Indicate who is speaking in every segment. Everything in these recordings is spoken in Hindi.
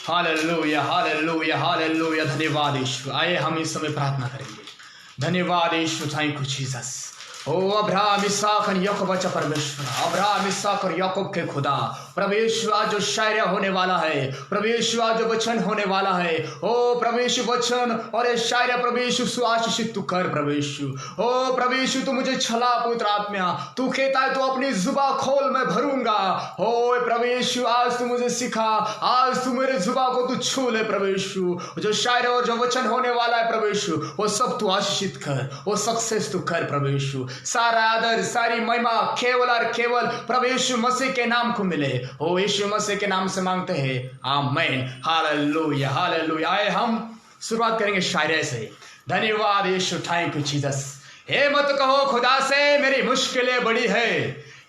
Speaker 1: Hallelujah, hallelujah, hallelujah. धन्यवाद यीशु। आइए हम इस समय प्रार्थना करेंगे। धन्यवाद यीशु, थैंक यू जीसस। ओ अब्राहम, इसहाक और याकूब अच्छा परमेश्वर, अब्राहम, इसहाक और याकूब के खुदा, प्रभु यीशु आज जो शायरा होने वाला है, प्रभु यीशु आज जो वचन होने वाला है, ओ प्रभु यीशु वचन और ये शायरा प्रभु यीशु सुआशीषित तू कर प्रभु यीशु। ओ प्रभु यीशु तू मुझे छला पवित्र आत्मा, तू कहता है तू अपनी जुबा खोल मैं भरूंगा। ओ प्रभु यीशु आज तू मुझे सिखा, आज तू मेरे जुबा को तू छू ले प्रभु यीशु। जो शायरा और जो वचन होने वाला है प्रभु यीशु, वो सब तू आशीषित कर, वो सक्सेस तू कर प्रभु यीशु। सारा आदर सारी महिमा केवल और केवल प्रभु यीशु मसीह के नाम को मिले। ओ यीशु मसीह के नाम से मांगते हैं, आमीन। Hallelujah, hallelujah. आए हम शुरुआत करेंगे शायरे से। धन्यवाद यीशु, थैंक यू जीसस। हे मत कहो खुदा से मेरी मुश्किलें बड़ी है,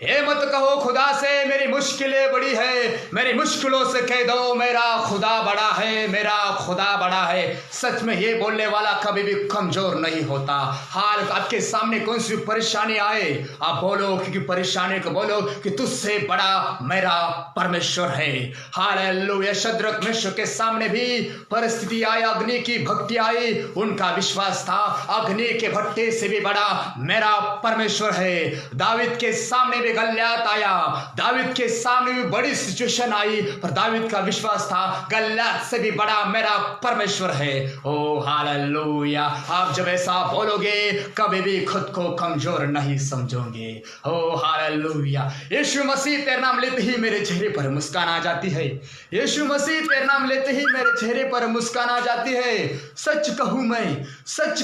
Speaker 1: हे मत कहो खुदा से मेरी मुश्किलें बड़ी है, मेरी मुश्किलों से कह दो मेरा खुदा बड़ा है, मेरा खुदा बड़ा है। सच में ये बोलने वाला कभी भी कमजोर नहीं होता। हाल आपके सामने कौन सी परेशानी आए, आप बोलो कि परेशानी को बोलो कि तुझसे बड़ा मेरा परमेश्वर है। हालेलुया। शद्रक मिश्र के सामने भी परिस्थिति आई, अग्नि की भक्ति आई, उनका विश्वास था अग्नि के भट्टे से भी बड़ा मेरा परमेश्वर है। दावीद के सामने भी गलियात आया, दावीद के सामने भी बड़ी सिचुएशन आई, पर दावीद का विश्वास था गलियात से भी बड़ा मेरा परमेश्वर है। ओ हालेलुया। आप जब ऐसा बोलोगे कभी भी खुद को कमजोर नहीं समझोगे। ओ हालेलुया। यीशु मसीह तेरे नाम लेते ही मेरे चेहरे पर मुस्कान आ जाती है, यीशु मसीह तेरे नाम लेते ही मेरे चेहरे पर मुस्कान आ जाती है। सच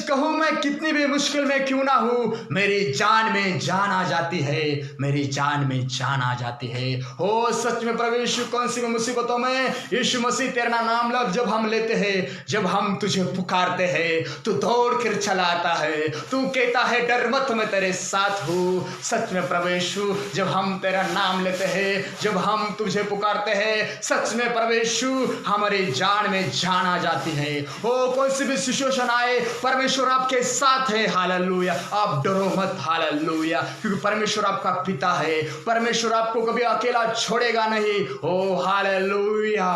Speaker 1: कहूं मैं कितनी भी मुश्किल में क्यों ना हूं, मेरी जान में जान आ जाती है, मेरी जान में जान आ जाती है। ओ सच में प्रभु यीशु कौन सी मुसीबतों में यीशु मसीह तेरा नाम जब हम लेते हैं, जब हम तुझे पुकारते हैं, तू दौड़ कर चला आता है, तू कहता है डर मत मैं तेरे साथ हूँ। सच में प्रभु यीशु जब हम तेरा नाम लेते हैं, जब हम तुझे पुकारते हैं, सच में प्रभु यीशु हमारी जान में जान आ जाती है। ओ कोई सी भी सिचुएशन आए, परमेश्वर आपके साथ है। हालेलुया। आप डरो मत। हालेलुया। क्योंकि परमेश्वर आपका पिता है, परमेश्वर आपको कभी अकेला छोड़ेगा नहीं। ओ hallelujah,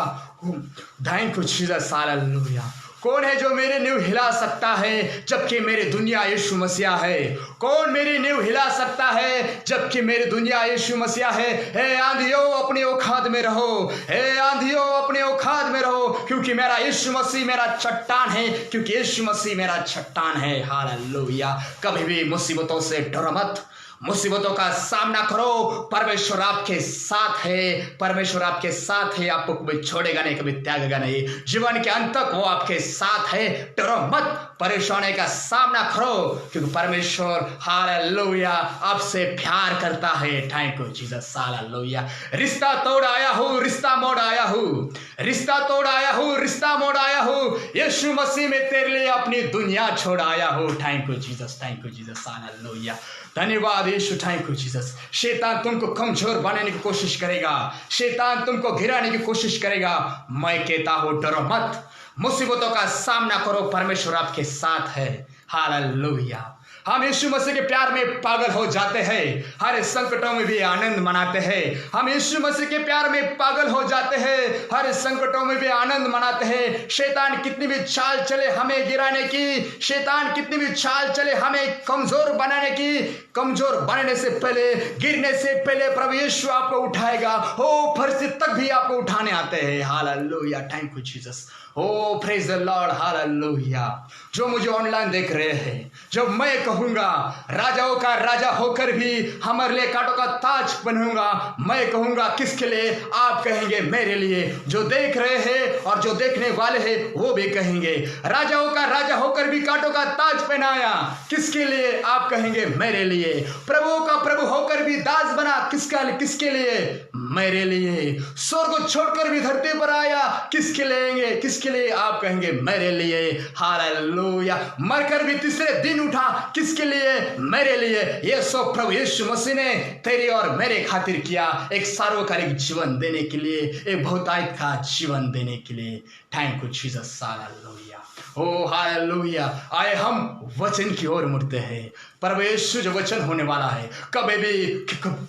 Speaker 1: thank you Jesus. Hallelujah. कौन है जो मेरी नींव हिला सकता है जबकि मेरी दुनिया यीशु मसीह है? कौन मेरी नींव हिला सकता है जबकि मेरी दुनिया यीशु मसीह है? हे आंधियों अपने औकात में रहो, हे आंधियों अपने औकात में रहो, क्योंकि मेरा यीशु मसीह मेरा चट्टान है, क्योंकि यीशु मसीह मेरा चट्टान है। हालेलुया। कभी भी मुसीबतों से डरो मत, मुसीबतों का सामना करो, परमेश्वर आपके साथ है, परमेश्वर आपके साथ है, आपको कभी छोड़ेगा नहीं, कभी त्यागेगा नहीं, जीवन के अंत तक वो आपके साथ है। डरो मत, परेशानी का सामना करो, क्योंकि परमेश्वर हालेलुया आपसे प्यार करता है। Thank you Jesus. हालेलुया। रिश्ता तोड़ आया हूँ, रिश्ता मोड़ आया हूँ, रिश्ता तोड़ आया हूँ, रिश्ता मोड़ आया हूँ, यीशु मसीह में तेरे लिए अपनी दुनिया छोड़ आया हूँ। Thank you Jesus, thank you Jesus. Hallelujah. धन्यवाद यीशु, थैंक यू जीसस। शैतान तुमको कमजोर बनाने की कोशिश करेगा, शैतान तुमको गिराने की कोशिश करेगा। मैं कहता हूं डरो मत, मुसीबतों का सामना करो, परमेश्वर आपके साथ है। हालेलुया। हम यीशु मसीह के प्यार में पागल हो जाते हैं, हर संकटों में भी आनंद मनाते हैं। हम यीशु मसीह के प्यार में पागल हो जाते हैं, हर संकटों में भी आनंद मनाते हैं। शैतान कितनी भी चाल चले हमें गिराने की, शैतान कितनी भी चाल चले हमें कमजोर बनाने की, कमजोर बनने से पहले, गिरने से पहले प्रभु यीशु आपको उठाएगा। हो परिस्थिति तक भी आपको उठाने आते हैं। Hallelujah. Thank you Jesus. Oh praise the Lord. Hallelujah. जो मुझे ऑनलाइन देख रहे हैं, जब मैं कहूंगा राजाओं का राजा होकर भी हमारे लिए कांटों का ताज बनूंगा, मैं कहूंगा किसके लिए? आप कहेंगे मेरे लिए। जो देख रहे हैं और जो देखने वाले हैं वो भी कहेंगे राजाओं का राजा होकर भी कांटों का ताज पहनाया, किसके लिए? आप कहेंगे मेरे लिए। प्रभु का प्रभु होकर भी दास बना, किसके लिए? मेरे लिए। स्वर्ग को छोड़कर भी धरती पर आया, किसके लिए? किसके लिए? आप कहेंगे मेरे लिए। हालेलुया। मरकर भी तीसरे दिन उठा, किसके लिए? मेरे लिए। ये सब प्रभु यीशु मसीह ने तेरे और मेरे खातिर किया, एक सार्वकालिक जीवन देने के लिए, एक बहुतायत का जीवन देने के लिए। Thank you Jesus, hallelujah, oh hallelujah. आए हम वचन की ओर मुड़ते हैं। प्रभु यीशु जो वचन होने वाला है, कभी भी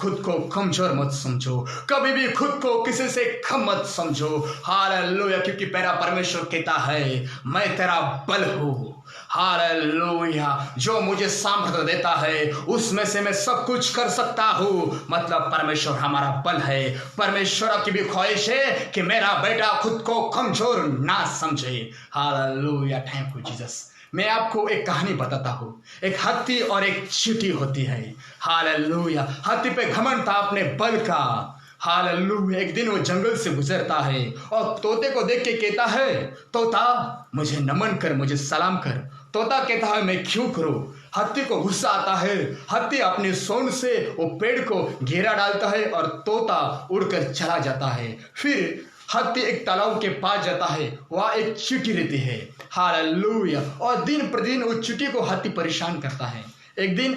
Speaker 1: खुद को कमजोर मत समझो, कभी भी खुद को किसी से कम मत समझो। हालेलुया, क्योंकि मेरा परमेश्वर कहता है मैं तेरा बल हूँ। हालेलुया, जो मुझे सामर्थ्य देता है उसमें से मैं सब कुछ कर सकता हूँ। मतलब परमेश्वर हमारा बल है। परमेश्वर की भी ख्वाहिश है कि मेरा बेटा खुद को कमजोर ना समझे। Hallelujah, thank you Jesus. मैं आपको एक कहानी बताता हूँ। एक हाथी और एक चींटी होती है। हालेलुया, हाथी पे घमंड था अपने बल का। हालेलुया, एक दिन वो जंगल से गुजरता है और तोते को देख के कहता है, तोता मुझे नमन कर, मुझे सलाम कर। तोता कहता है मैं क्यों करूं? हाथी को गुस्सा आता है। हाथी अपने सूंड से वो पेड़ को घेरा डालता है और तोता उड़कर चला जाता है। फिर हाथी एक तालाब के पास जाता है, वहाँ एक चींटी रहती है। हालेलुया, और दिन प्रतिदिन उस चींटी को हाथी परेशान करता है। एक दिन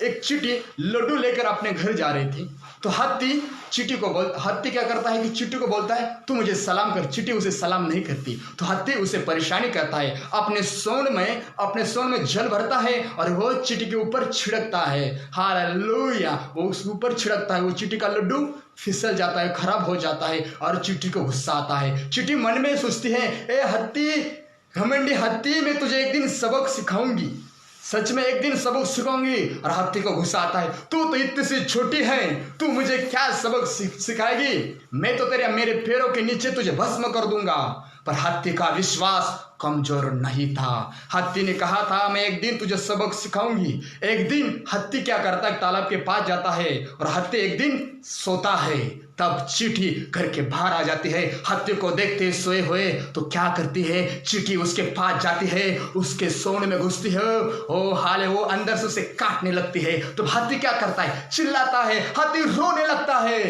Speaker 1: एक चींटी लड्डू लेकर अपने घर जा रही थी, तो हाथी क्या करता है कि चींटी को बोलता है तू मुझे सलाम कर। चींटी उसे सलाम नहीं करती, तो हाथी उसे परेशानी करता है। अपने सूंड में जल भरता है और वो चींटी के ऊपर छिड़कता है। हालेलुया, वो उसके ऊपर छिड़कता है। वो चींटी का लड्डू फिसल जाता है, खराब हो जाता है और चींटी को गुस्सा आता है। चींटी मन में सोचती है, ए हत्ती, घमंडी हत्ती, मैं तुझे एक दिन सबक सिखाऊंगी, सच में एक दिन सबक सिखाऊंगी। और हाथी को गुस्सा आता है, तू तो इतनी सी छोटी है, तू मुझे क्या सबक सिखाएगी? मैं तो मेरे पैरों के नीचे तुझे भस्म कर दूंगा। पर हाथी का विश्वास कमजोर नहीं था। हाथी ने कहा था मैं एक दिन तुझे सबक सिखाऊंगी। एक दिन हाथी क्या करता है, तालाब के पास जाता है और हाथी एक दिन सोता है। तब चींटी घर के बाहर आ जाती है। हाथी को देखते सोए हुए तो क्या करती है, चींटी उसके पास जाती है, उसके सूंड में घुसती है। ओ हाले, वो अंदर से उसे काटने लगती है। तो हाथी क्या करता है, चिल्लाता है, हाथी रोने लगता है,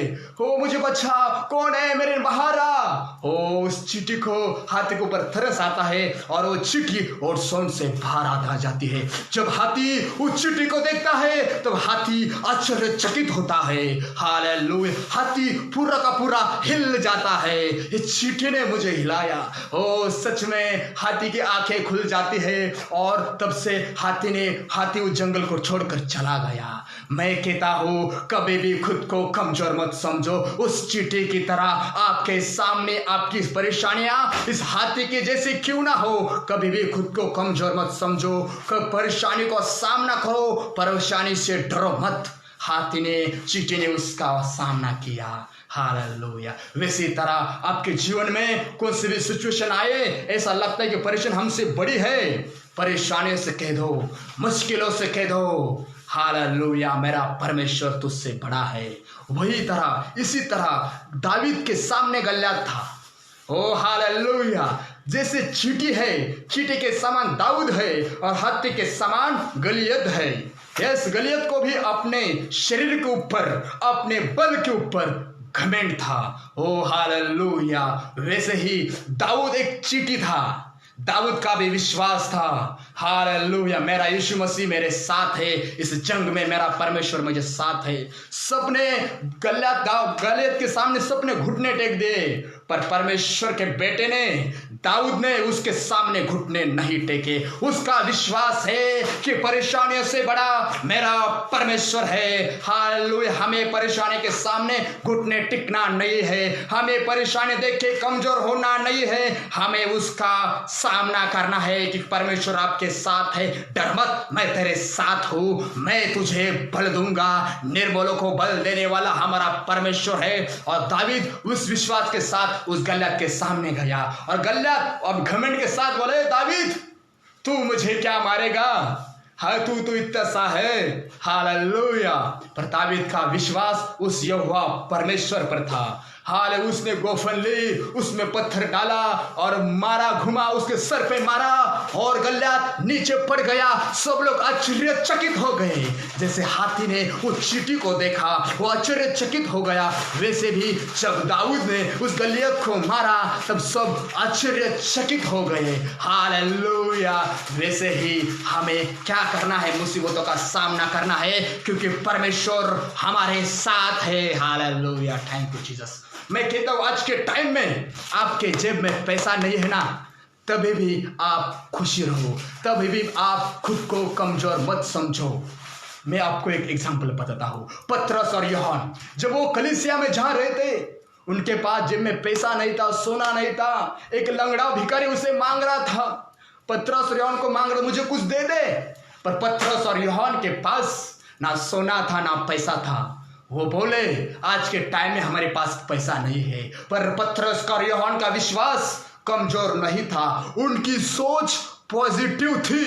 Speaker 1: ओ मुझे बचा, कौन है, मेरे बाहर आ। ओ उस चींटी को, हाथी के ऊपर तरस आता है और वो चींटी और सूंड से बाहर आ जाती है। जब हाथी उस चींटी को देखता है तब हाथी आश्चर्यचकित होता है। हालेलुया, हाथी पूरा का पूरा हिल जाता है, ये चींटी ने मुझे हिलाया। ओ सच में हाथी की आंखें खुल जाती है और तब से हाथी उस जंगल को छोड़कर चला गया। मैं कहता हूं कभी भी खुद को कमजोर मत समझो। उस चींटी की तरह आपके सामने आपकी परेशानियां इस हाथी के जैसे क्यों ना हो, कभी भी खुद को कमजोर मत समझो। परेशानी को सामना करो, परेशानी से डरो मत। चींटी ने उसका सामना किया। हालेलुया। वैसी तरह आपके जीवन में कौन सी भी सिचुएशन आए, ऐसा लगता है कि परेशानी हमसे बड़ी है, परेशानियों से कह दो, मुश्किलों से कह दो, हालेलुया, मेरा परमेश्वर तुझसे बड़ा है। इसी तरह दावीद के सामने गलियात था। ओ हालेलुया, जैसे चींटी है, चींटी के समान दाऊद है और हाथी के समान गलियत है। यस, गलियत को भी अपने शरीर के ऊपर, अपने बल के ऊपर घमंड था। ओ हालेलुया, वैसे ही दाऊद एक चींटी था, दाऊद का भी विश्वास था। हालेलुया, मेरा यीशु मसीह मेरे साथ है, इस जंग में मेरा परमेश्वर मुझे साथ है। सबने गलियत के सामने सबने घुटने टेक दिए, पर परमेश्वर के बेटे ने, दाऊद ने उसके सामने घुटने नहीं टेके। उसका विश्वास है कि परेशानियों से बड़ा मेरा परमेश्वर है। हालेलुया, हमें परेशानी के सामने घुटने टिकना नहीं है, हमें परेशानी देख के कमजोर होना नहीं है, हमें उसका सामना करना है कि परमेश्वर आपके साथ है, डर मत, मैं तेरे साथ हूँ, मैं तुझे बल दूंगा। निर्बलों को बल देने वाला हमारा परमेश्वर है। और दावीद उस विश्वास के साथ उस गलियत के सामने गया और गलियत अब घमंड के साथ बोले, दावीद तू मुझे क्या मारेगा, हाँ तू तो इतना सा है। हालेलुया, पर दावीद का विश्वास उस यहोवा परमेश्वर पर था। हाल उसने गोफन ली, उसमें पत्थर डाला और मारा, घुमा, उसके सर पे मारा और गलियात नीचे पड़ गया। सब लोग आश्चर्यचकित हो गए। जैसे हाथी ने उस चींटी को देखा वो आश्चर्यचकित हो गया, वैसे भी जब दाऊद ने उस गलियत को मारा तब सब आश्चर्यचकित हो गए। हालेलुया। वैसे ही हमें क्या करना है? मुसीबतों का सामना करना है, क्योंकि परमेश्वर हमारे साथ है। Hallelujah, thank you Jesus. मैं कहता हूं आज के टाइम में आपके जेब में पैसा नहीं है ना, तभी भी आप खुशी रहो, तभी भी आप खुद को कमजोर मत समझो। मैं आपको एक एग्जांपल बताता हूं। पतरस और यूहन्ना जब वो कलीसिया में जा रहे थे, उनके पास जेब में पैसा नहीं था, सोना नहीं था। एक लंगड़ा भिखारी उसे मांग रहा था, पतरस और यूहन्ना को मांग रहा, मुझे कुछ दे दे। पर पतरस और यूहन्ना के पास ना सोना था ना पैसा था। वो बोले आज के टाइम में हमारे पास पैसा नहीं है। पर पतरस और यूहन्ना का विश्वास कमजोर नहीं था, उनकी सोच पॉजिटिव थी,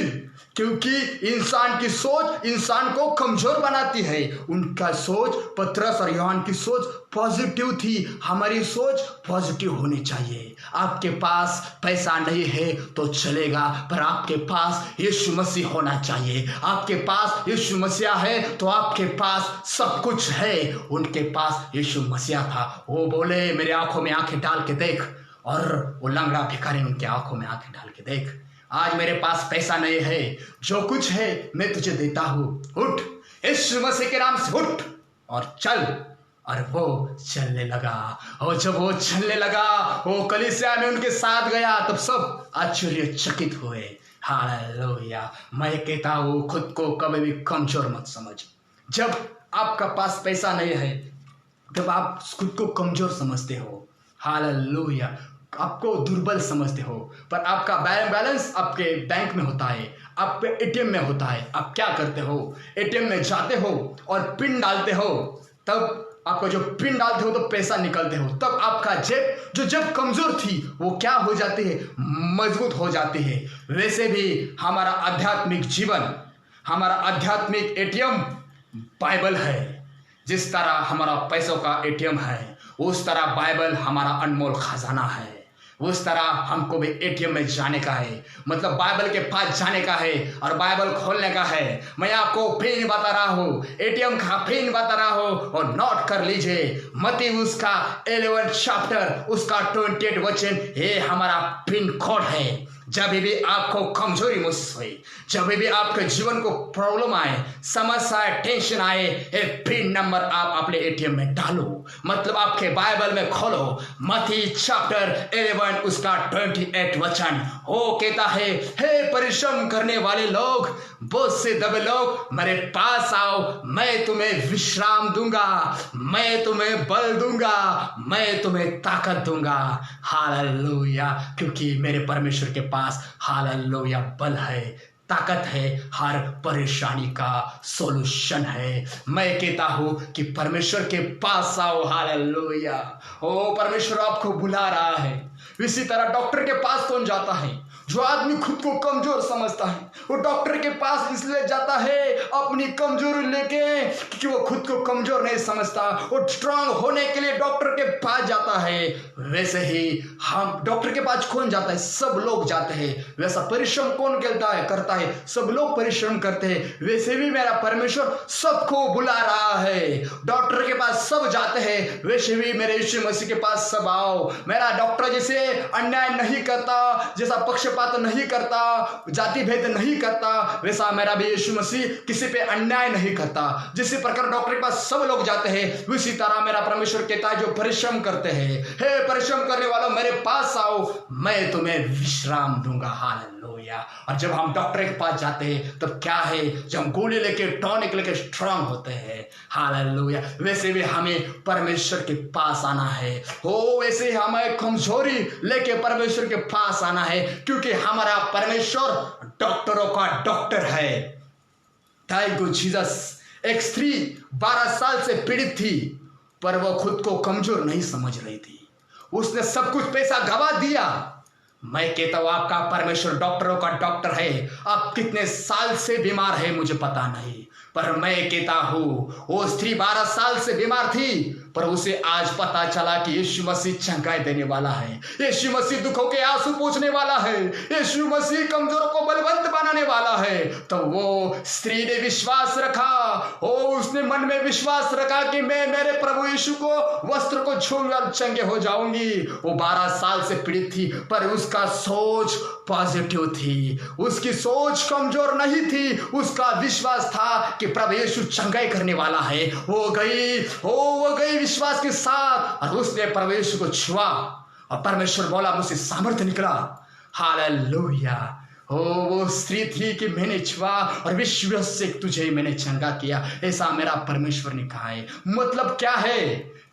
Speaker 1: क्योंकि इंसान की सोच इंसान को कमजोर बनाती है। उनका सोच, पतरस और यूहन्ना की सोच पॉजिटिव थी। हमारी सोच पॉजिटिव होनी चाहिए। आपके पास पैसा नहीं है तो चलेगा, पर आपके पास यीशु मसीह होना चाहिए। आपके पास यीशु मसीह है तो आपके पास सब कुछ है। उनके पास यीशु मसीह था। वो बोले मेरे आंखों में आंखें डाल के देख, और वो लंगड़ा भिखारी उनके आंखों में आंखें डाल के देख, आज मेरे पास पैसा नहीं है, जो कुछ है मैं तुझे देता हूं, उठ, यीशु मसीह के नाम से उठ और चल। और वो चलने लगा। और जब वो चलने लगा, वो कलीसिया में उनके साथ गया, तब सब आश्चर्यचकित हुए। हालेलुया। मैं कहता हूं खुद को कभी भी कमजोर मत समझ। जब आपका पास पैसा नहीं है तब आप खुद को कमजोर समझते हो। हालेलुया। आपको दुर्बल समझते हो। पर आपका बैलेंस आपके बैंक में होता है, आपके एटीएम में होता है। आप क्या करते हो? एटीएम में जाते हो और पिन डालते हो, तब आपको जो पिन डालते हो तो पैसा निकलते हो, तब आपका जेब जो जब कमजोर थी वो क्या हो जाती है? मजबूत हो जाती है। वैसे भी हमारा आध्यात्मिक जीवन, हमारा आध्यात्मिक एटीएम बाइबल है। जिस तरह हमारा पैसों का एटीएम है, उस तरह बाइबल हमारा अनमोल खजाना है। उस तरह हमको भी एटीएम में जाने का है, मतलब बाइबल के पास जाने का है और बाइबल खोलने का है। मैं आपको पिन बता रहा हूँ, एटीएम का पिन बता रहा हूँ, और नोट कर लीजिए। मत्ती उसका 11 चैप्टर उसका 28 वचन, ये हमारा पिन कोड है। जब भी आपको कमजोरी महसूस हुई, जब भी आपके जीवन को प्रॉब्लम आए, समस्या आए, टेंशन आए, एक पिन नंबर आप अपने एटीएम में डालो, मतलब आपके बाइबल में खोलो। मत्ती चैप्टर 11 उसका 28 वचन, वो कहता है, हे परिश्रम करने वाले लोग, बोझ से दबे लोग, मेरे पास आओ, मैं तुम्हें विश्राम दूंगा, मैं तुम्हें बल दूंगा, मैं तुम्हें ताकत दूंगा। हालेलुया। क्योंकि मेरे परमेश्वर के पास हालेलुया बल है, ताकत है, हर परेशानी का सॉल्यूशन है। मैं कहता हूं कि परमेश्वर के पास आओ। हालेलुया। ओ परमेश्वर आपको बुला रहा है। इसी तरह डॉक्टर के पास कौन जाता है? जो आदमी खुद को कमजोर समझता है, वो डॉक्टर के पास इसलिए जाता है अपनी कमजोरी लेके, क्योंकि वो खुद को कमजोर नहीं समझता। वो स्ट्रांग होने के लिए डॉक्टर के पास जाता है। वैसे ही हम डॉक्टर के पास कौन जाता है? सब लोग जाते हैं। वैसा परिश्रम कौन करता है? सब लोग परिश्रम करते हैं। वैसे भी मेरा परमेश्वर सबको बुला रहा है। डॉक्टर के पास सब जाते हैं, वैसे भी मेरे यीशु मसीह के पास सब आओ। मेरा डॉक्टर जैसे अन्याय नहीं करता, जैसा पक्षपात नहीं करता, जाति भेद नहीं करता, वैसा मेरा भी यीशु मसीह किसी पे अन्याय नहीं करता। जिस प्रकार डॉक्टर के पास सब लोग जाते हैं, उसी तरह मेरा परमेश्वर कहता है जो परिश्रम करते हैं, हे परिश्रम करने वालों मेरे पास आओ, मैं तुम्हें विश्राम दूंगा। हालेलुया। और जब हम डॉक्टर के पास जाते हैं तब क्या है? जब हम गोली लेके, टॉनिक लेके स्ट्रांग होते हैं। हालेलुया। वैसे भी हमें परमेश्वर के पास आना है। हो वैसे हमें कमजोरी लेके परमेश्वर के पास आना है, क्योंकि हमारा परमेश्वर डॉक्टरों का डॉक्टर है। Thank you Jesus. एक स्त्री 12 साल से पीड़ित थी, पर वह खुद को कमजोर नहीं समझ रही थी। उसने सब कुछ पैसा गवा दिया। मैं कहता हूं आपका परमेश्वर डॉक्टरों का डॉक्टर है। आप कितने साल से बीमार है मुझे पता नहीं, पर मैं कहता हूं वो स्त्री 12 साल से बीमार थी, पर उसे आज पता चला कि यीशु मसीह चंगाई देने वाला है, यीशु मसीह दुखों के आंसू पोंछने वाला है, यीशु मसीह कमजोरों को बलवंत बनाने वाला है। तो वो स्त्री ने विश्वास रखा, ओ उसने मन में विश्वास रखा कि मैं मेरे प्रभु यीशु को वस्त्र को छूकर चंगे हो जाऊंगी। वो 12 साल से पीड़ित थी, पर उसका सोच पॉजिटिव थी, उसकी सोच कमजोर नहीं थी, उसका विश्वास था कि प्रभु यीशु चंगाई करने वाला है। वो गई विश्वास के साथ और उसने प्रभु यीशु को छुआ और परमेश्वर बोला मुझसे सामर्थ्य निकला। हालेलुया। वो स्त्री थी कि मैंने छुआ और विश्वास से तुझे मैंने चंगा किया, ऐसा मेरा परमेश्वर ने कहा है। मतलब क्या है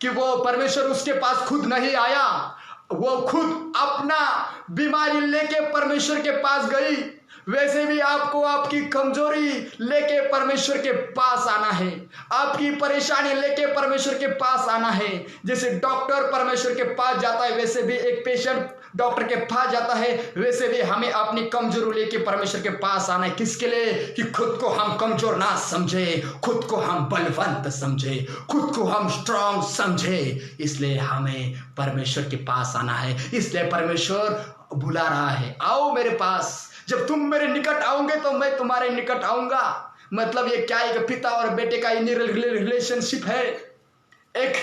Speaker 1: कि वो परमेश्वर उसके पास खुद नहीं आया, वो खुद अपना बीमारी लेके परमेश्वर के पास गई। वैसे भी आपको आपकी कमजोरी लेके परमेश्वर के पास आना है, आपकी परेशानी लेके परमेश्वर के पास आना है। जैसे डॉक्टर परमेश्वर के पास जाता है, वैसे भी एक पेशेंट डॉक्टर के पास जाता है, वैसे भी हमें अपनी कमजोरी लेके परमेश्वर के पास आना है। किसके लिए? कि खुद को हम कमजोर ना समझे, खुद को हम बलवंत समझे, खुद को हम स्ट्रांग समझे। इसलिए हमें परमेश्वर के पास आना है। इसलिए परमेश्वर बुला रहा है, आओ मेरे पास। जब तुम मेरे निकट आओगे तो मैं तुम्हारे निकट आऊंगा। मतलब ये क्या है कि पिता और बेटे का रिलेशनशिप है, एक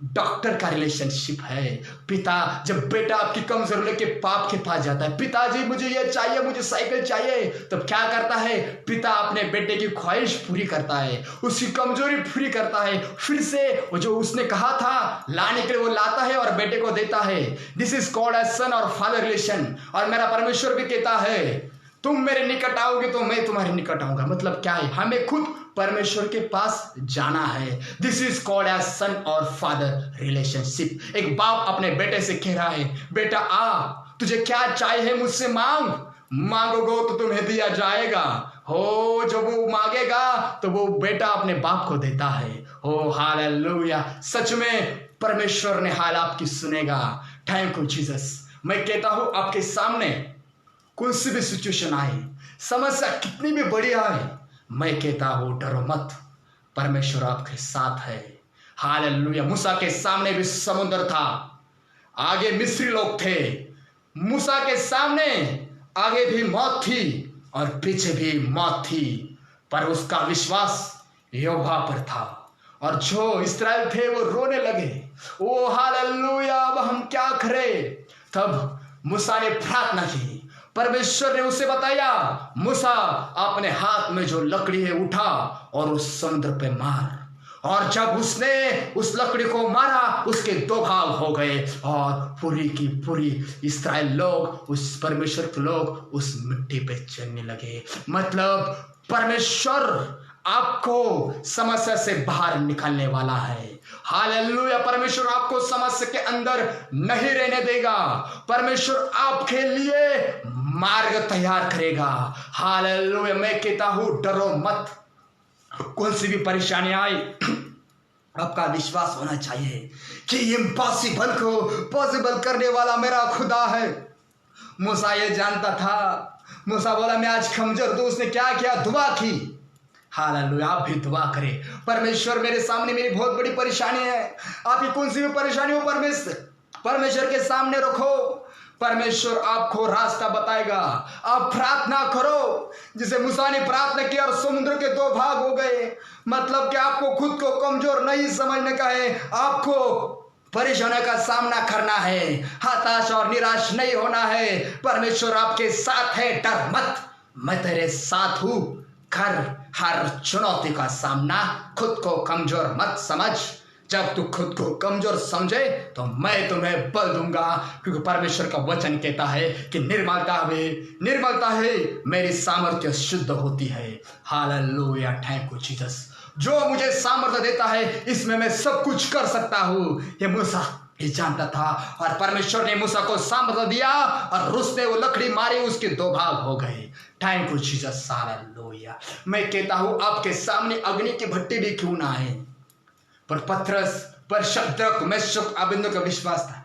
Speaker 1: डॉक्टर का रिलेशनशिप है। पिता जब बेटा आपकी कमजोरी लेके बाप के पास जाता है, पिताजी मुझे ये चाहिए, मुझे साइकिल चाहिए, तब क्या करता है? पिता अपने बेटे की ख्वाहिश पूरी करता है, उसकी कमजोरी पूरी करता है, फिर से वो जो उसने कहा था लाने के लिए वो लाता है और बेटे को देता है। दिस इज कॉल्ड एज सन और फादर रिलेशन। और मेरा परमेश्वर भी कहता है तुम मेरे निकट आओगे तो मैं तुम्हारे निकट आऊंगा। मतलब क्या है? हमें खुद परमेश्वर के पास जाना है। दिस इज कॉल्ड एज सन और फादर रिलेशनशिप। एक बाप अपने बेटे से कह रहा है, बेटा आ, तुझे क्या चाहिए मुझसे मांग, मांगोगे तो तुम्हें दिया जाएगा। हो जब वो मांगेगा तो वो बेटा अपने बाप को देता है। ओ हालेलुया। सच में परमेश्वर ने हाल आपकी सुनेगा। Thank you Jesus. मैं कहता हूं आपके सामने कोई सी भी सिचुएशन आए, समस्या कितनी भी बड़ी आए, मैं कहता हूं डरो मत, परमेश्वर आपके साथ है। हालेलुया। मूसा के सामने भी समुद्र था, आगे मिस्री लोग थे। मूसा के सामने आगे भी मौत थी और पीछे भी मौत थी, पर उसका विश्वास यहोवा पर था। और जो इस्राएल थे वो रोने लगे, ओ हालेलुया, अब हम क्या करें? तब मूसा ने प्रार्थना की, परमेश्वर ने उसे बताया, मूसा अपने हाथ में जो लकड़ी है उठा और उस समुद्र पे मार। और जब उसने उस लकड़ी को मारा, उसके 2 भाग हो गए और पूरी की पूरी इस्राएल लोग, उस परमेश्वर के लोग उस मिट्टी पे चलने लगे। मतलब परमेश्वर आपको समस्या से बाहर निकालने वाला है। हालेलुया। परमेश्वर आपको समस्या के अंदर नहीं रहने देगा, परमेश्वर आपके लिए मार्ग तैयार करेगा। हालेलुया। मैं कहता हूं डरो मत, कौन सी भी परेशानी आए, आपका विश्वास होना चाहिए कि इम्पॉसिबल को पॉसिबल करने वाला मेरा खुदा है। मूसा ये जानता था। मूसा बोला मैं आज कमजोर, तो उसने क्या किया? दुआ की। हालेलुया। आप भी दुआ करें, परमेश्वर मेरे सामने मेरी बहुत बड़ी परेशानी है। आपकी कौन सी भी परेशानी हो, परमेश्वर के सामने रखो, परमेश्वर आपको रास्ता बताएगा। आप प्रार्थना करो, जिसे मूसा ने प्रार्थना की और समुद्र के 2 भाग हो गए। मतलब कि आपको खुद को कमजोर नहीं समझने का है, आपको परेशानियों का सामना करना है, हताश और निराश नहीं होना है। परमेश्वर आपके साथ है, डर मत, मैं तेरे साथ हूं। कर हर चुनौती का सामना, खुद को कमजोर मत समझ। जब तू खुद को कमजोर समझे तो मैं तुम्हें बल दूंगा, क्योंकि परमेश्वर का वचन कहता है कि निर्मलता है मेरी सामर्थ्य शुद्ध होती है। हालेलुया। Thank you Jesus. जो मुझे सामर्थ्य देता है, इसमें मैं सब कुछ कर सकता हूं। ये मूसा ये जानता था और परमेश्वर ने मूसा को सामर्थ्य दिया और उसने वो लकड़ी मारी, उसके 2 भाग हो गए। Thank you Jesus. हालेलुया। मैं कहता हूं आपके सामने अग्नि की भट्टी भी क्यों ना आए, पर पतरस, पर शद्रक, मेशक, अबेदनगो का विश्वास था।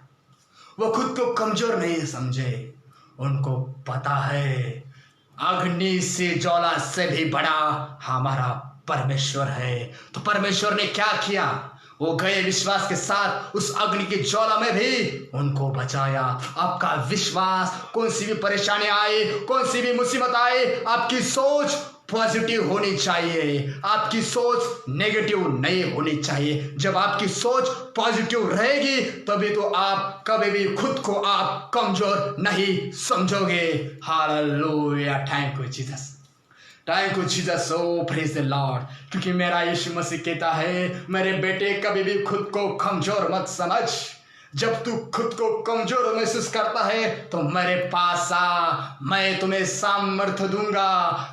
Speaker 1: वो खुद को कमजोर नहीं समझे, उनको पता है अग्नि से ज्वाला से भी बड़ा हमारा परमेश्वर है। तो परमेश्वर ने क्या किया? वो गए विश्वास के साथ उस अग्नि की ज्वाला में भी उनको बचाया। आपका विश्वास, कौन सी भी परेशानी आए, कौन सी भी मुसीबत आए, आपकी सोच पॉजिटिव होनी चाहिए, आपकी सोच नेगेटिव नहीं होनी चाहिए। जब आपकी सोच पॉजिटिव रहेगी तभी तो आप कभी भी खुद को आप कमजोर नहीं समझोगे। Hallelujah, thank you Jesus, thank you Jesus, oh praise the Lord. क्योंकि मेरा यीशु मसीह कहता है, मेरे बेटे कभी भी खुद को कमजोर मत समझ। जब तू खुद को कमजोर महसूस करता है तो मेरे पास आ, मैं तुम्हें सामर्थ्य दूंगा।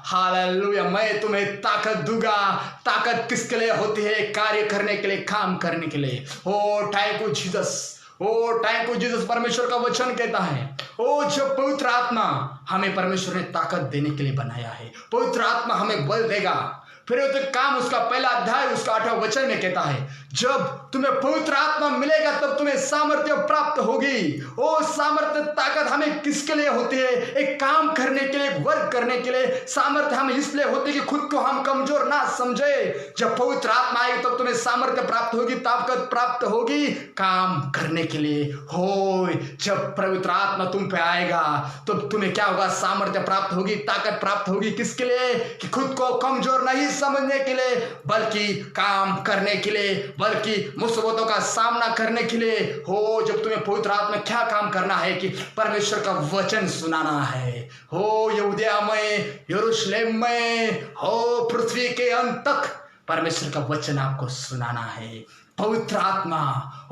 Speaker 1: हालेलुया, मैं तुम्हें ताकत दूंगा। ताकत किसके लिए होती है? कार्य करने के लिए, काम करने के लिए। ओ थैंक यू जीसस, ओ थैंक यू जीसस। परमेश्वर का वचन कहता है, ओ जब पवित्र आत्मा, हमें परमेश्वर ने ताकत देने के लिए बनाया है। पवित्र आत्मा हमें बल देगा। फिर तो काम उसका पहला अध्याय उसका 8वां वचन में कहता है, जब तुम्हें पवित्र आत्मा मिलेगा तब तुम्हें सामर्थ्य प्राप्त होगी। ओ सामर्थ्य, ताकत हमें किसके लिए होती है? एक काम करने के लिए, वर्क करने के लिए। सामर्थ्य हमें इसलिए होती है कि खुद को हम कमजोर ना समझे। जब पवित्र आत्मा आएगी तब तुम्हें सामर्थ्य प्राप्त होगी, ताकत प्राप्त होगी काम करने के लिए। हो, जब पवित्र आत्मा तुम पे आएगा तो तुम्हें क्या होगा? सामर्थ्य प्राप्त होगी, ताकत प्राप्त होगी। किसके लिए? कि खुद को कमजोर नहीं समझने के लिए, बल्कि काम करने के लिए, बल्कि मुसीबतों का सामना करने के लिए। हो, जब तुम्हें पवित्र आत्मा में क्या काम करना है? कि परमेश्वर का वचन सुनाना है। हो, यहूदिया में, यरूशलेम में, हो पृथ्वी के अंत तक परमेश्वर का वचन आपको सुनाना है। पवित्र आत्मा,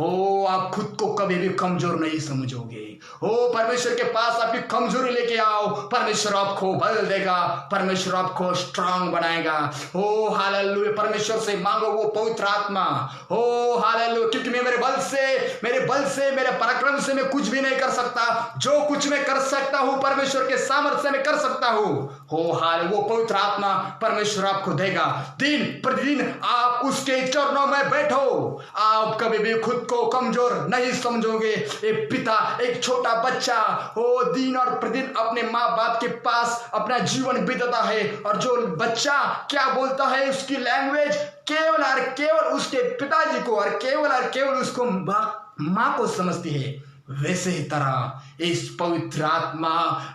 Speaker 1: ओ आप खुद को कभी भी कमजोर नहीं समझोगे। ओ परमेश्वर के पास आपकी कमजोरी लेके आओ, परमेश्वर आपको बल देगा, परमेश्वर आपको स्ट्रांग बनाएगा। ओ हालेलुया, परमेश्वर से मांगो वो पवित्र आत्मा। ओ हालेलुया, क्योंकि मैं मेरे बल से, मेरे पराक्रम से मैं कुछ भी नहीं कर सकता। जो कुछ मैं कर सकता हूँ परमेश्वर के सामर्थ्य से मैं कर सकता हूँ। हो हाल, वो पवित्र आत्मा परमेश्वर आपको देगा। दिन प्रतिदिन आप उसके चरणों में बैठो, आप कभी भी खुद को कमजोर नहीं समझोगे। एक पिता, एक छोटा बच्चा हो, दिन और प्रतिदिन अपने माँ बाप के पास अपना जीवन बिताता है, और जो बच्चा क्या बोलता है, उसकी लैंग्वेज केवल और केवल उसके पिताजी को और केवल उसको माँ को समझती है। वैसे ही तरह इस पवित्र आत्मा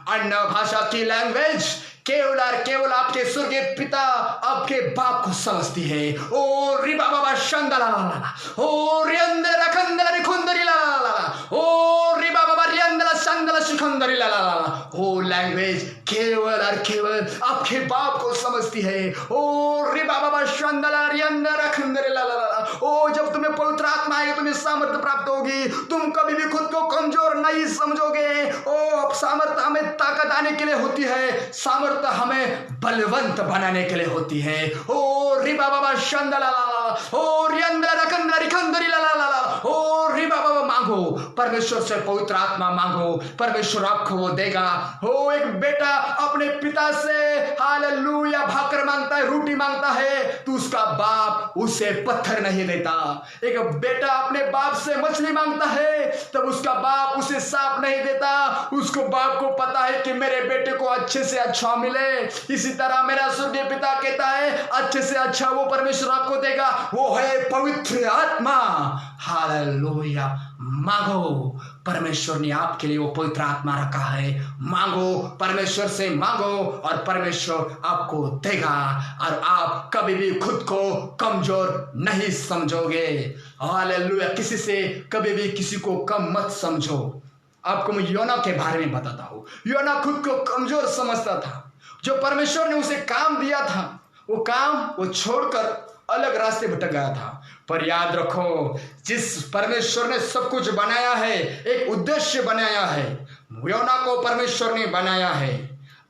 Speaker 1: अन्य भाषा की लैंग्वेज केवल और केवल आपके स्वर्गीय पिता, आपके बाप को समझती है। ओ रिबा बाबा शंदला ला ला, ओ रियंदर रखंदला रिखुंदरी ला ला ला, ओ रिबा बाबा रियंदला शंदला शिखंदरी ला ला ला। ओ लैंग्वेज केवल और केवल आपके बाप को समझती है। ओ रिबा बाबा शंदला रियंदर रखंदरी ला ला ला। ओ जब तुम्हें पवित्र आत्मा आएगी तुम्हें सामर्थ्य प्राप्त होगी। तुम कभी भी खुद को कमजोर नहीं समझोगे। ओ सामर्थ्य हमें ताकत आने के लिए होती है, सामर्थ्य हमें बलवंत बनाने के लिए होती है। ओ रिबा बाबा शंदला ला ला, ओ रियंदर रखंदला रिखंदरी ला ला ला, ओ रिबा बाबा मांगो, परमेश्वर से पवित्र आत्मा मांगो, परमेश्वर आपको वो देगा। हो, एक बेटा अपने पिता से हालेलुया भाकर मांगता है, रोटी मांगता है, तो उसका बाप उसे पत्थर नहीं देता। एक बेटा अपने बाप से मछली मांगता है, तब उसका बाप उसे सांप नहीं देता। उसको बाप को पता है कि मेरे बेटे को अच्छे से अच्छा मिले। इसी तरह मेरा स्वर्गीय पिता कहता है अच्छे से अच्छा वो परमेश्वर आपको देगा, वो है पवित्र आत्मा। हालेलुया, मांगो, परमेश्वर ने आपके लिए वो पवित्र आत्मा रखा है। मांगो, परमेश्वर से मांगो और परमेश्वर आपको देगा, और आप कभी भी खुद को कमजोर नहीं समझोगे। हालेलुया, किसी से कभी भी किसी को कम मत समझो। आपको मैं योना के बारे में बताता हूँ। योना खुद को कमजोर समझता था। जो परमेश्वर ने उसे काम दिया था, वो काम वो छोड़कर अलग रास्ते भटक गया था। पर याद रखो, जिस परमेश्वर ने सब कुछ बनाया है, एक उद्देश्य बनाया है। योना को परमेश्वर ने बनाया है।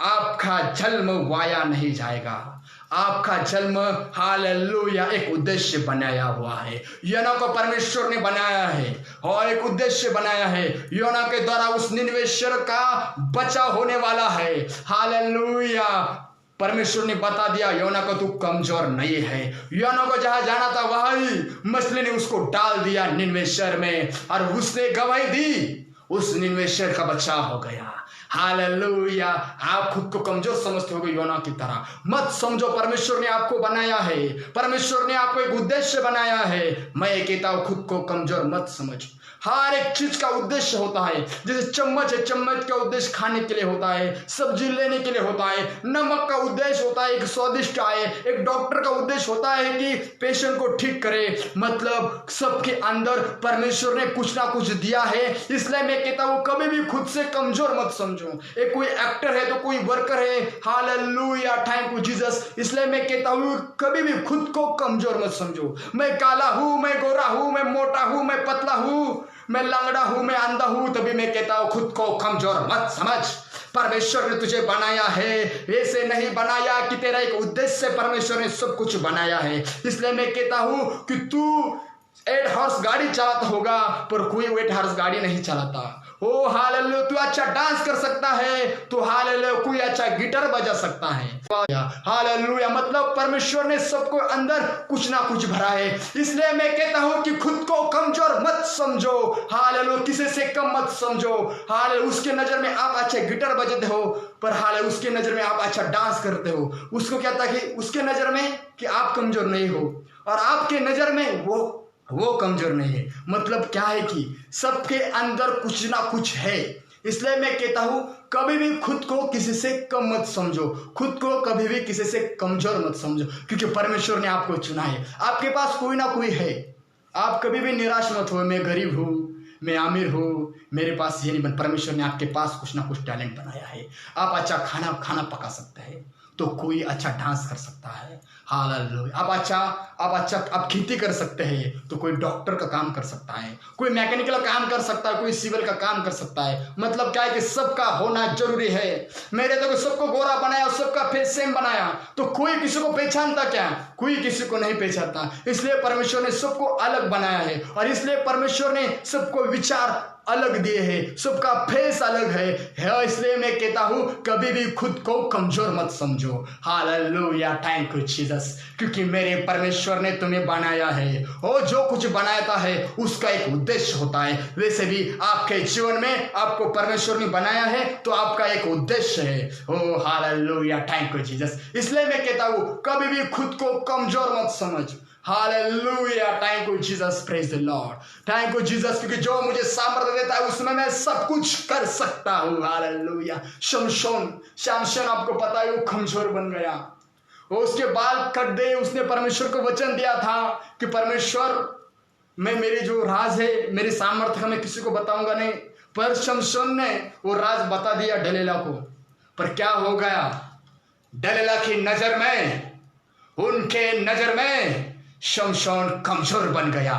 Speaker 1: आपका जन्म वाया नहीं जाएगा। आपका जन्म हालेलुया एक उद्देश्य बनाया हुआ है। योना को परमेश्वर ने बनाया है और एक उद्देश्य बनाया है। योना के द्वारा उस निनवे शहर का बचाव होने वाला है। हालेलुया, परमेश्वर ने बता दिया योना को तू कमजोर नहीं है। योना को जहां जाना था वहीं मछली ने उसको डाल दिया निनवे शहर में, और उसने गवाही दी, उस निनवे शहर का बचाव हो गया। हालेलुया। आप खुद को कमजोर समझते हो योना की तरह मत समझो। परमेश्वर ने आपको बनाया है, परमेश्वर ने आपको एक उद्देश्य बनाया है। मैं कहता हूं खुद को कमजोर मत समझ। हर एक चीज का उद्देश्य होता है। जैसे चम्मच है, चम्मच का उद्देश्य खाने के लिए होता है, सब्जी लेने के लिए होता है। नमक का उद्देश्य होता है एक स्वादिष्ट आए। एक डॉक्टर का उद्देश्य होता है कि पेशेंट को ठीक करे। मतलब सबके अंदर परमेश्वर ने कुछ ना कुछ दिया है। इसलिए मैं कहता हूं कभी भी खुद से कमजोर मत समझो। एक कोई एक्टर है तो कोई वर्कर है। Hallelujah, thank you Jesus. इसलिए मैं कहता हूं कभी भी खुद को कमजोर मत समझो। मैं काला हूं, मैं गोरा हूं, मैं मोटा हूं, मैं पतला हूं, मैं लंगड़ा हूं, मैं अंधा हूं, तभी मैं कहता हूं खुद को कमजोर मत समझ। परमेश्वर ने तुझे बनाया है, ऐसे नहीं बनाया कि तेरा एक उद्देश्य से परमेश्वर ने सब कुछ बनाया है। इसलिए मैं कहता हूं कि तू 8 हॉर्स गाड़ी चलाता होगा पर कोई 8 हॉर्स गाड़ी नहीं चलाता। ओ हालेलुया, तू अच्छा डांस कर सकता है, तो हालेलुया कोई अच्छा गिटार बजा सकता है। हालेलुया, मतलब परमेश्वर ने सबको अंदर कुछ ना कुछ भरा है। इसलिए मैं कहता हूं कि खुद को कमजोर मत समझो। हालेलुया, किसी से कम मत समझो। हालेलुया, उसके नजर में आप अच्छे गिटार बजाते हो पर हालेलुया उसके नजर में आप अच्छा डांस करते हो। उसको क्या था कि उसके नजर में कि आप कमजोर नहीं हो और आपके नजर में वो कमजोर नहीं है। मतलब क्या है कि सबके अंदर कुछ ना कुछ है। इसलिए मैं कहता हूं कभी भी खुद को किसी से कम मत समझो, खुद को कभी भी किसी से कमजोर मत समझो, क्योंकि परमेश्वर ने आपको चुना है। आपके पास कोई ना कोई है। आप कभी भी निराश मत हो, मैं गरीब हूं, मैं अमीर हूँ, मेरे पास ये नहीं बन। परमेश्वर ने आपके पास कुछ ना कुछ टैलेंट बनाया है। आप अच्छा खाना पका सकते हैं तो कोई अच्छा डांस कर सकता है। हालेलुया, आप खेती कर सकते हैं तो कोई डॉक्टर का काम कर सकता है, कोई मैकेनिकल काम कर सकता है, कोई सिविल का काम कर सकता है। मतलब क्या है कि सबका होना जरूरी है। मेरे तो सबको गोरा बनाया, सबका फेस सेम बनाया तो कोई किसी को पहचानता क्या? कोई किसी को नहीं पहचानता। इसलिए परमेश्वर ने सबको अलग बनाया है और इसलिए परमेश्वर ने सबको विचार अलग दिए हैं, सबका फेस अलग है। इसलिए मैं कहता हूं कभी भी खुद को कमजोर मत समझो। हालेलुया, थैंक यू जीसस, क्योंकि मेरे परमेश्वर ने तुम्हें बनाया है और जो कुछ बनाया है उसका एक उद्देश्य होता है। वैसे भी आपके जीवन में आपको परमेश्वर ने बनाया है तो आपका एक उद्देश्य है। ओ हालेलुया, थैंक यू जीसस। इसलिए मैं कहता हूं कभी भी खुद को कमजोर मत समझ। Hallelujah, thank you Jesus, praise the Lord, thank you Jesus, क्योंकि जो मुझे सामर्थ्य देता है उसमें मैं सब कुछ कर सकता हूँ। हालेलुया। शमशोन आपको पता है वो कमजोर बन गया, वो उसके बाल कट दे। उसने परमेश्वर को वचन दिया था कि परमेश्वर मैं मेरी जो राज है, मेरी सामर्थ्य मैं किसी को बताऊंगा नहीं। पर शमशोन ने वो राज बता दिया दलीला को। पर क्या हो गया? दलीला की नजर में, उनके नजर में शमशोन कमजोर बन गया।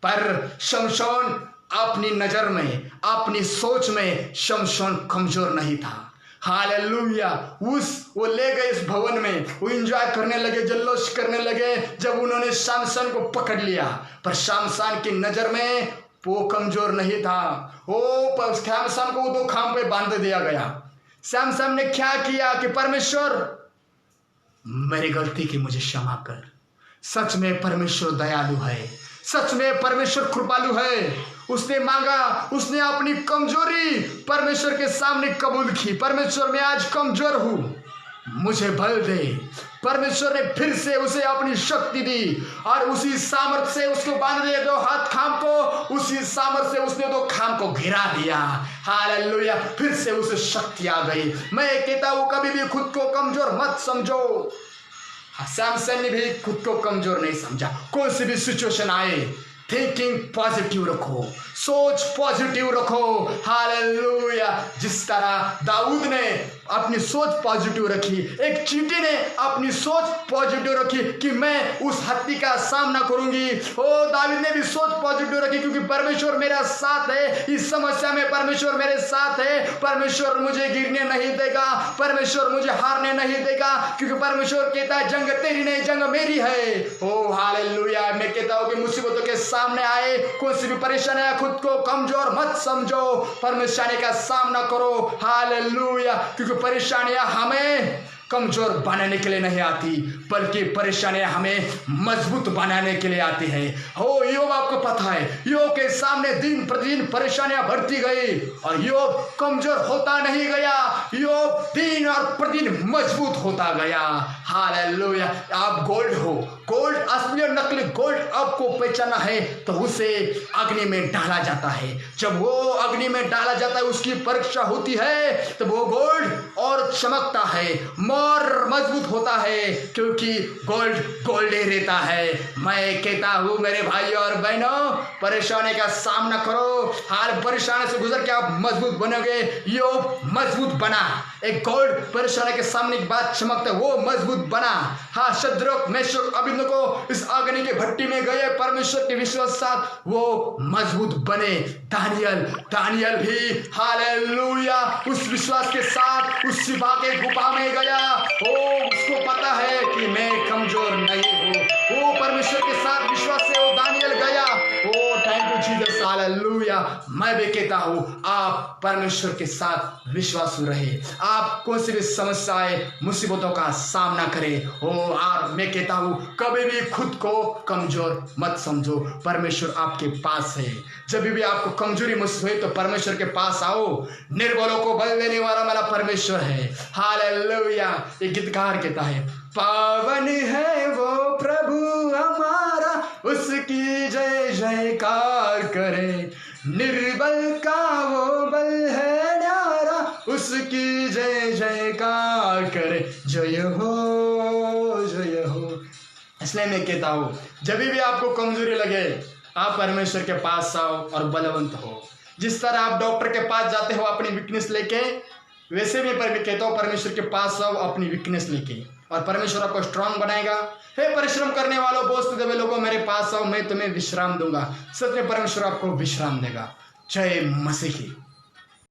Speaker 1: पर शमशोन अपनी नजर में, अपनी सोच में शमशोन कमजोर नहीं था। हालेलुया। वो ले गए इस भवन में, वो एंजॉय करने लगे, जल्लोष करने लगे जब उन्होंने शमशोन को पकड़ लिया। पर शमशोन की नजर में वो कमजोर नहीं था। वो शमशोन को 2 खाम पे बांध दिया गया। शमशोन ने क्या किया कि परमेश्वर मेरी गलती की मुझे क्षमा कर। सच में परमेश्वर दयालु है, सच में परमेश्वर कृपालु है। उसने मांगा, उसने अपनी कमजोरी परमेश्वर के सामने कबूल की। परमेश्वर मैं आज कमजोर हूं, मुझे बल दे। परमेश्वर ने फिर से उसे अपनी शक्ति दी और उसी सामर्थ्य से उसको बांध दिया 2 हाथ खाम को। उसी सामर्थ्य से उसने 2 खाम को घिरा दिया। हालेलुया, फिर से उसे शक्ति आ गई। मैं कहता हूं कभी भी खुद को कमजोर मत समझो। सैमसन ने भी खुद को कमजोर नहीं समझा। कोई सी भी सिचुएशन आए, थिंकिंग पॉजिटिव रखो, सोच पॉजिटिव रखो। हालेलुया। जिस तरह दाऊद ने अपनी सोच पॉजिटिव रखी, एक चींटी ने अपनी सोच पॉजिटिव रखी कि मैं उस हत्ती का सामना करूंगी। ओ दाऊद ने भी सोच पॉजिटिव रखी क्योंकि परमेश्वर मेरा साथ है। इस समस्या में परमेश्वर मेरे साथ है। परमेश्वर मुझे गिरने नहीं देगा, परमेश्वर मुझे हारने नहीं देगा, क्योंकि परमेश्वर कहता है जंग तेरी नहीं, जंग मेरी है। ओ हालेलुया। मैं कहता हूं कि मुसीबतों के सामने आए, कोई सी भी परेशानी है, खुद को कमजोर मत समझो, परेशानी का सामना करो। हालेलुया। क्योंकि परेशानियां हमें कमजोर बनाने के लिए नहीं आती, बल्कि परेशानियां हमें मजबूत बनाने के लिए आती है। हो योग आपको पता है, योग के सामने दिन प्रतिदिन परेशानियां बढ़ती गई और योग कमजोर होता नहीं गया, योग दिन और प्रतिदिन मजबूत होता गया। हालेलुया। आप गोल्ड हो, गोल्ड असली और नकली गोल्ड आपको पहचाना है तो उसे अग्नि में डाला जाता है। जब वो अग्नि में डाला जाता है, उसकी परीक्षा होती है, तो वो गोल्ड और चमकता है, और मजबूत होता है, क्योंकि गोल्ड गोल्ड ही रहता है। मैं कहता हूं मेरे भाई और बहनों, परेशानी का सामना करो, हर परेशानी से गुजर के आप मजबूत बनोगे। योग मजबूत बना, एक गोल्ड परेशानी के सामने की बात चमकता, वो मजबूत बना। हाँ, शद्रक मेशक अबेदनगो इस अग्नि के भट्टी में गए, परमेश्वर के विश्वास साथ वो मजबूत बने। दानियल भी हालेलुया उस विश्वास के साथ उस सिबा के गुफा में गया। ओ, उसको पता है कि मैं कमजोर नहीं हूँ। वो परमेश्वर के साथ विश्वास से वो दानियल गया। ओ, थैंक यू जीसस, हालेलुया। मैं भी कहता हूँ आप परमेश्वर के साथ विश्वास रहे, आप कौन सी भी समस्याएं मुसीबतों का सामना करें। और मैं कहता हूँ कभी भी खुद को कमजोर मत समझो, परमेश्वर आपके पास है। जब भी आपको कमजोरी महसूस हुई तो परमेश्वर के पास आओ। निर्बलों को बल देने वाला मेरा परमेश्वर है। हालेलुया। एक गीतकार कहता है, पावन है वो प्रभु हमारा, उसकी जय जयकार करे। निर्बल का वो बल है न्यारा, उसकी जय जयकार करे। जय हो जय हो। इसलिए मैं कहता हूँ जब भी आपको कमजोरी लगे, आप परमेश्वर के पास आओ और बलवंत हो। जिस तरह आप डॉक्टर के पास जाते हो अपनी वीकनेस लेके, वैसे भी मैं कहता हूँ परमेश्वर के पास आओ अपनी वीकनेस लेके, और परमेश्वर आपको स्ट्रांग बनाएगा। हे परिश्रम करने वालों, बोझ दबे लोगों, मेरे पास आओ, मैं तुम्हें विश्राम दूंगा। सच में परमेश्वर आपको विश्राम देगा। जय मसीह की।